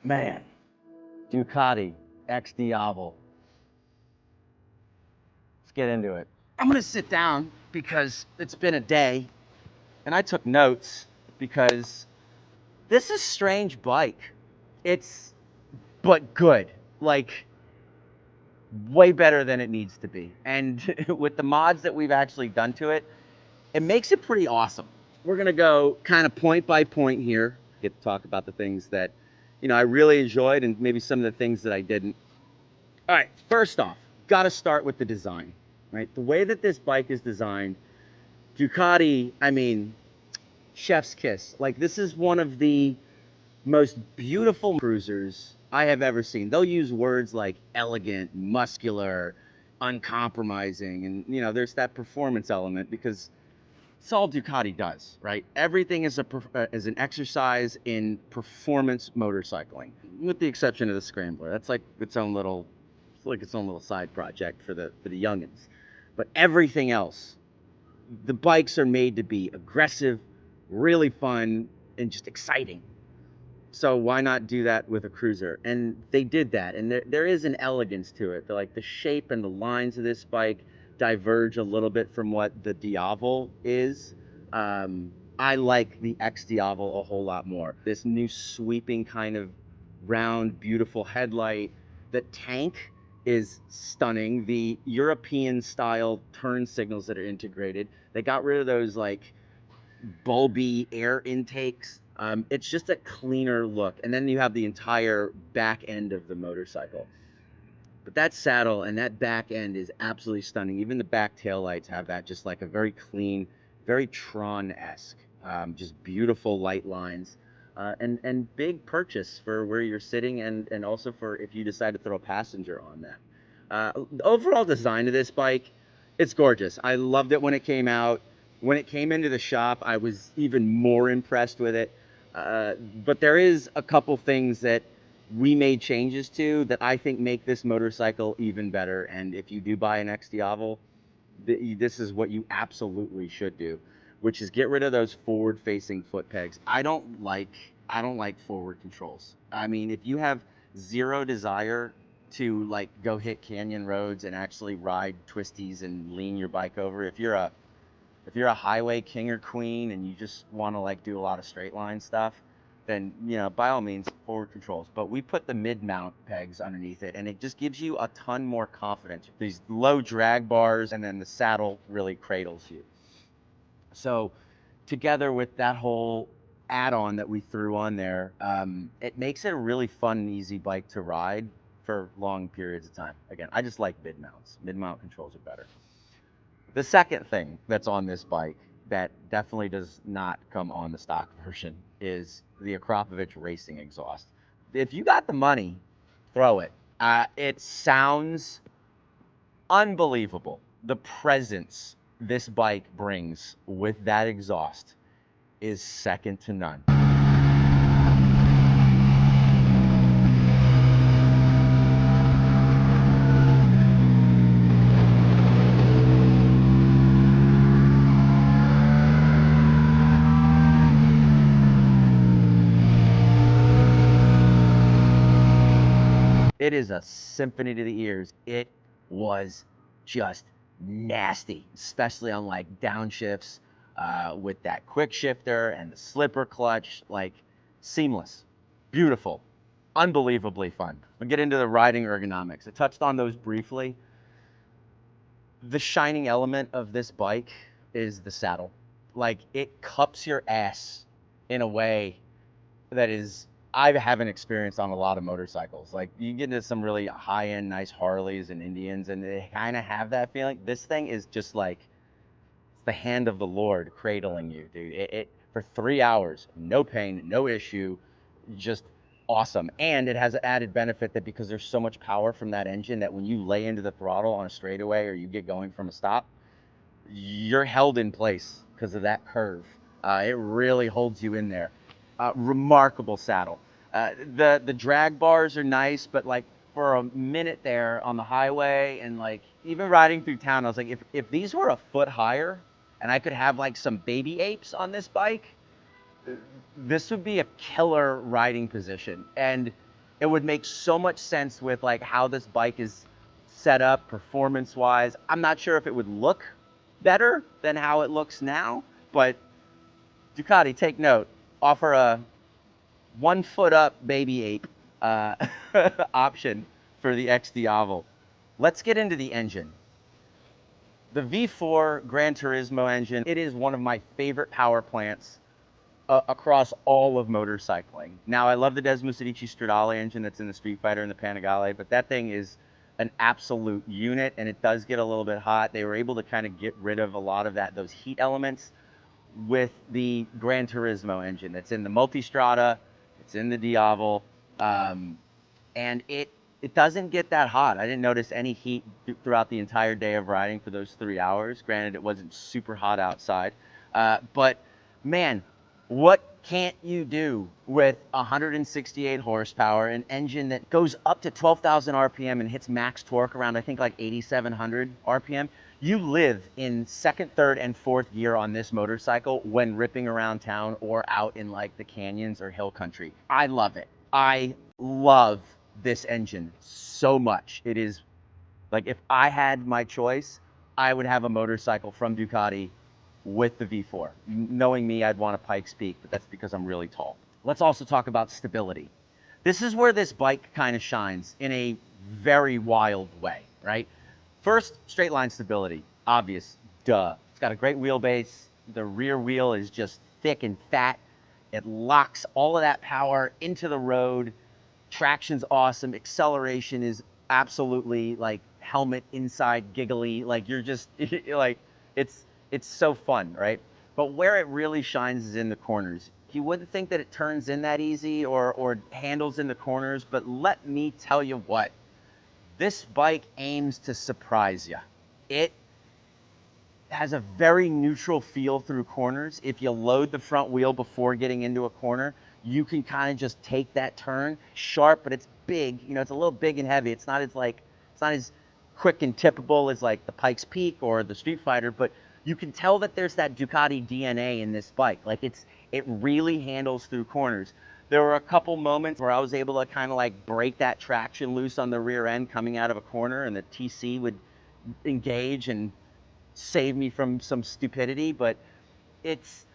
Man, Ducati xDiavel. Let's get into it. I'm gonna sit down because it's been a day, and I took notes because this is a strange bike. It's but good, like way better than it needs to be. And with the mods that we've actually done to it, it makes it pretty awesome. We're gonna go kind of point by point here, get to talk about the things that, I really enjoyed and maybe some of the things that I didn't. All right, first off, gotta start with the design, right? The way that this bike is designed, Ducati, I mean, chef's kiss. Like, this is one of the most beautiful cruisers I have ever seen. They'll use words like elegant, muscular, uncompromising, and there's that performance element because it's all Ducati does, right? Everything is is an exercise in performance motorcycling, with the exception of the Scrambler. That's like its own little side project for the youngins. But everything else, the bikes are made to be aggressive, really fun, and just exciting. So why not do that with a cruiser? And they did that, and there is an elegance to it. Like the shape and the lines of this bike diverge a little bit from what the Diavel is. I like the xDiavel a whole lot more. This new sweeping kind of round, beautiful headlight. The tank is stunning. The European style turn signals that are integrated. They got rid of those like bulby air intakes. It's just a cleaner look. And then you have the entire back end of the motorcycle. But that saddle and that back end is absolutely stunning. Even the back taillights have that just like a very clean, very Tron-esque, just beautiful light lines. And big purchase for where you're sitting and also for if you decide to throw a passenger on that. The overall design of this bike, it's gorgeous. I loved it when it came out. When it came into the shop, I was even more impressed with it. But there is a couple things that we made changes to that I think make this motorcycle even better. And if you do buy an xDiavel, this is what you absolutely should do, which is get rid of those forward-facing foot pegs. I don't like forward controls. I mean, if you have zero desire to like go hit canyon roads and actually ride twisties and lean your bike over, if you're a highway king or queen and you just want to like do a lot of straight line stuff, then by all means forward controls. But we put the mid mount pegs underneath it, and it just gives you a ton more confidence. These low drag bars, and then the saddle really cradles you. So together with that whole add-on that we threw on there, it makes it a really fun and easy bike to ride for long periods of time. Again, I just like mid mounts. Mid mount controls are better. The second thing that's on this bike that definitely does not come on the stock version is the Akrapovic Racing exhaust. If you got the money, throw it. It sounds unbelievable. The presence this bike brings with that exhaust is second to none. It is a symphony to the ears. It was just nasty, especially on like downshifts with that quick shifter and the slipper clutch, like seamless, beautiful, unbelievably fun. We'll get into the riding ergonomics. I touched on those briefly. The shining element of this bike is the saddle. Like it cups your ass in a way that is I haven't experienced on a lot of motorcycles. Like you get into some really high-end nice Harleys and Indians and they kind of have that feeling. This thing is just like it's the hand of the Lord cradling you, dude. It for 3 hours, no pain, no issue, just awesome. And it has an added benefit that because there's so much power from that engine that when you lay into the throttle on a straightaway or you get going from a stop, you're held in place because of that curve. It really holds you in there. Remarkable saddle. The drag bars are nice, but like for a minute there on the highway and like even riding through town, I was like, if these were a foot higher and I could have like some baby apes on this bike, this would be a killer riding position. And It would make so much sense with like how this bike is set up performance-wise. I'm not sure if it would look better than how it looks now, but Ducati, take note, offer a 1 foot up baby ape uh, option for the xDiavel. Let's get into the engine. The V4 Gran Turismo engine, it is one of my favorite power plants across all of motorcycling. Now, I love the Desmosedici Stradale engine that's in the Street Fighter and the Panigale, but that thing is an absolute unit, and it does get a little bit hot. They were able to kind of get rid of a lot of those heat elements with the Gran Turismo engine that's in the Multistrada, it's in the Diavel, and it doesn't get that hot. I didn't notice any heat throughout the entire day of riding for those 3 hours. Granted, it wasn't super hot outside, but man, what can't you do with 168 horsepower, an engine that goes up to 12,000 RPM and hits max torque around, I think, like 8,700 RPM? You live in second, third, and fourth gear on this motorcycle when ripping around town or out in like the canyons or hill country. I love it. I love this engine so much. It is like, if I had my choice, I would have a motorcycle from Ducati with the V4. Knowing me, I'd want a Pikes Peak, but that's because I'm really tall. Let's also talk about stability. This is where this bike kind of shines in a very wild way, right? First, straight line stability, obvious, duh. It's got a great wheelbase. The rear wheel is just thick and fat. It locks all of that power into the road. Traction's awesome. Acceleration is absolutely like helmet inside giggly. Like, you're just like, it's so fun, right? But where it really shines is in the corners. You wouldn't think that it turns in that easy or handles in the corners, but let me tell you what, this bike aims to surprise you. It has a very neutral feel through corners. If you load the front wheel before getting into a corner, you can kind of just take that turn. Sharp, but it's big. You know, it's a little big and heavy. It's not as quick and tippable as like the Pikes Peak or the Street Fighter, but you can tell that there's that Ducati DNA in this bike. Like, it really handles through corners. There were a couple moments where I was able to kind of like break that traction loose on the rear end coming out of a corner, and the TC would engage and save me from some stupidity, but it's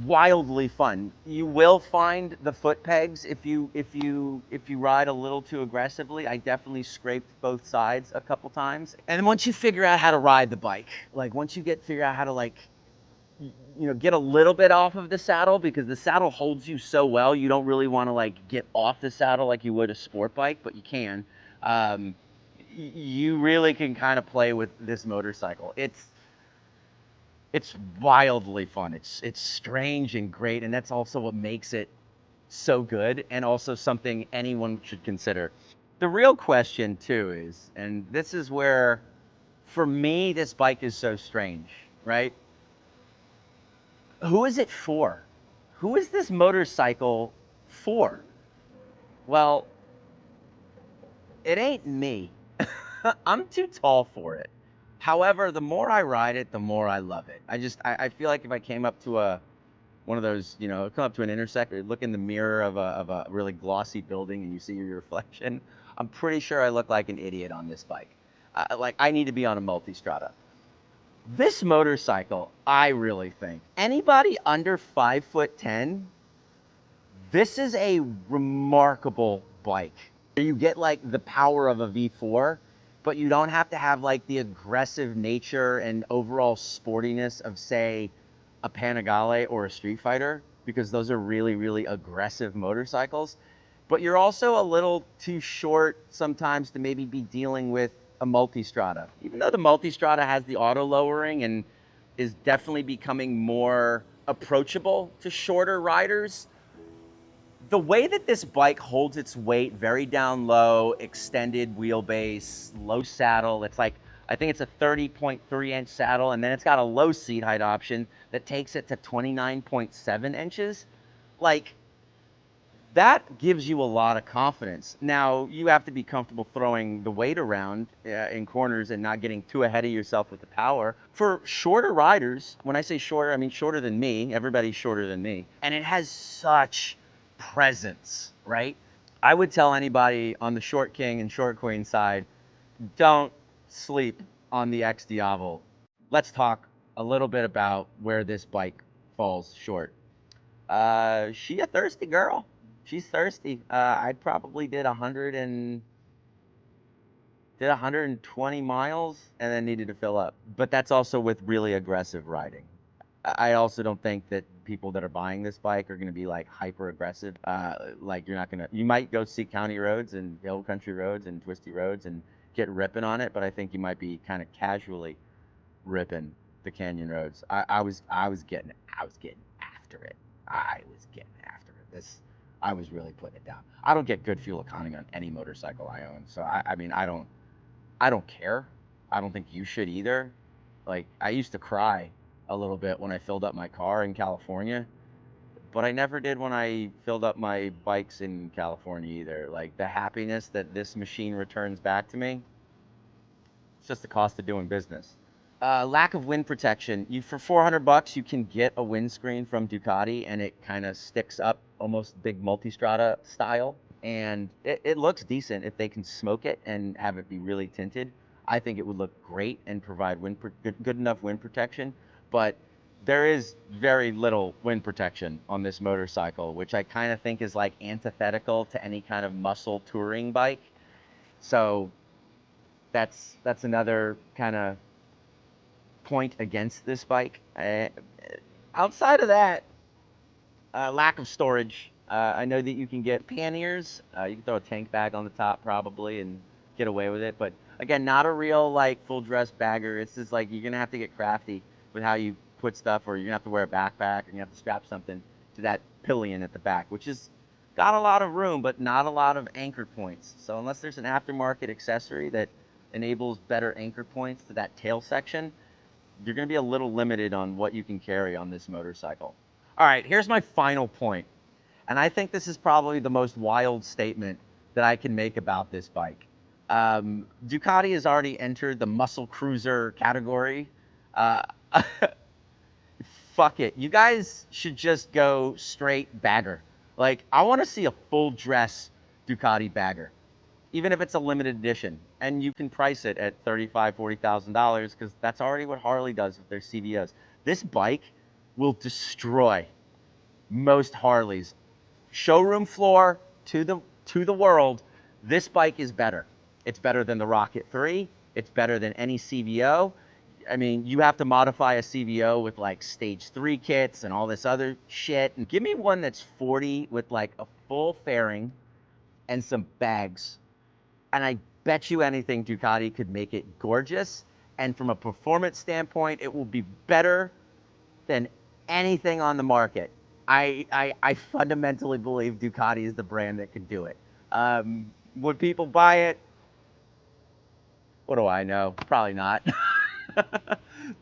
wildly fun. You will find the foot pegs if you ride a little too aggressively. I definitely scraped both sides a couple times. And then once you figure out how to ride the bike, like once you figure out how to, like, you know, get a little bit off of the saddle, because the saddle holds you so well, you don't really want to like get off the saddle like you would a sport bike, but you can. You really can kind of play with this motorcycle. It's wildly fun. It's strange and great, and that's also what makes it so good, and also something anyone should consider. The real question too is, and this is where, for me, this bike is so strange, right? Who is it for? Who is this motorcycle for? Well, it ain't me. I'm too tall for it. However, the more I ride it, the more I love it. I feel like if I came up to one of those, you know, come up to an intersection, look in the mirror of a really glossy building and you see your reflection, I'm pretty sure I look like an idiot on this bike. Like, I need to be on a Multistrada. This motorcycle, I really think, anybody under 5'10", this is a remarkable bike. You get like the power of a V4, but you don't have to have like the aggressive nature and overall sportiness of, say, a Panigale or a Street Fighter, because those are really, really aggressive motorcycles. But you're also a little too short sometimes to maybe be dealing with a Multistrada. Even though the Multistrada has the auto lowering and is definitely becoming more approachable to shorter riders, the way that this bike holds its weight, very down low, extended wheelbase, low saddle, it's like, I think it's a 30.3-inch saddle, and then it's got a low seat height option that takes it to 29.7 inches. Like, that gives you a lot of confidence. Now, you have to be comfortable throwing the weight around in corners and not getting too ahead of yourself with the power. For shorter riders, when I say shorter, I mean shorter than me. Everybody's shorter than me. And it has such presence, right? I would tell anybody on the short king and short queen side, don't sleep on the xDiavel. Let's talk a little bit about where this bike falls short. She a thirsty girl. She's thirsty. I probably did 120 miles and then needed to fill up. But that's also with really aggressive riding. I also don't think that people that are buying this bike are going to be like hyper aggressive. Like you're not going to, you might go see county roads and hill country roads and twisty roads and get ripping on it, but I think you might be kind of casually ripping the canyon roads. I was getting after it. I was getting after it. I was really putting it down. I don't get good fuel economy on any motorcycle I own, so I mean, I don't care. I don't think you should either. Like, I used to cry a little bit when I filled up my car in California, but I never did when I filled up my bikes in California either. Like, the happiness that this machine returns back to me, it's just the cost of doing business. Lack of wind protection. For 400 bucks, you can get a windscreen from Ducati, and it kind of sticks up almost big multistrada style, and it looks decent if they can smoke it and have it be really tinted. I think it would look great and provide good enough wind protection, but there is very little wind protection on this motorcycle, which I kind of think is like antithetical to any kind of muscle touring bike. So that's another kind of point against this bike. Outside of that, lack of storage. I know that you can get panniers. You can throw a tank bag on the top probably and get away with it. But again, not a real like full dress bagger. It's just like you're gonna have to get crafty with how you put stuff, or you're gonna have to wear a backpack and you have to strap something to that pillion at the back, which is got a lot of room but not a lot of anchor points. So unless there's an aftermarket accessory that enables better anchor points to that tail section, you're going to be a little limited on what you can carry on this motorcycle. All right, here's my final point. And I think this is probably the most wild statement that I can make about this bike. Ducati has already entered the muscle cruiser category. Uh, Fuck it. You guys should just go straight bagger. Like, I want to see a full dress Ducati bagger, even if it's a limited edition, and you can price it at $35,000, $40,000 because that's already what Harley does with their CVOs. This bike will destroy most Harleys. Showroom floor to the world. This bike is better. It's better than the Rocket 3. It's better than any CVO. I mean, you have to modify a CVO with like stage 3 kits and all this other shit. And give me one that's 40 with like a full fairing and some bags, and I bet you anything Ducati could make it gorgeous. And from a performance standpoint, it will be better than anything on the market. I fundamentally believe Ducati is the brand that could do it. Would people buy it? What do I know? Probably not. All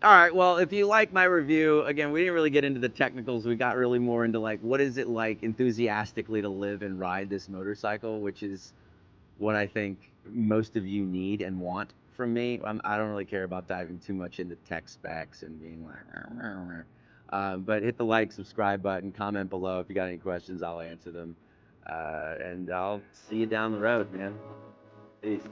right, well, if you like my review, again, we didn't really get into the technicals. We got really more into like, what is it like enthusiastically to live and ride this motorcycle, which is what I think most of you need and want from me. I don't really care about diving too much into tech specs and being like, but hit the like, subscribe button, comment below. If you got any questions, I'll answer them. And I'll see you down the road, man. Peace.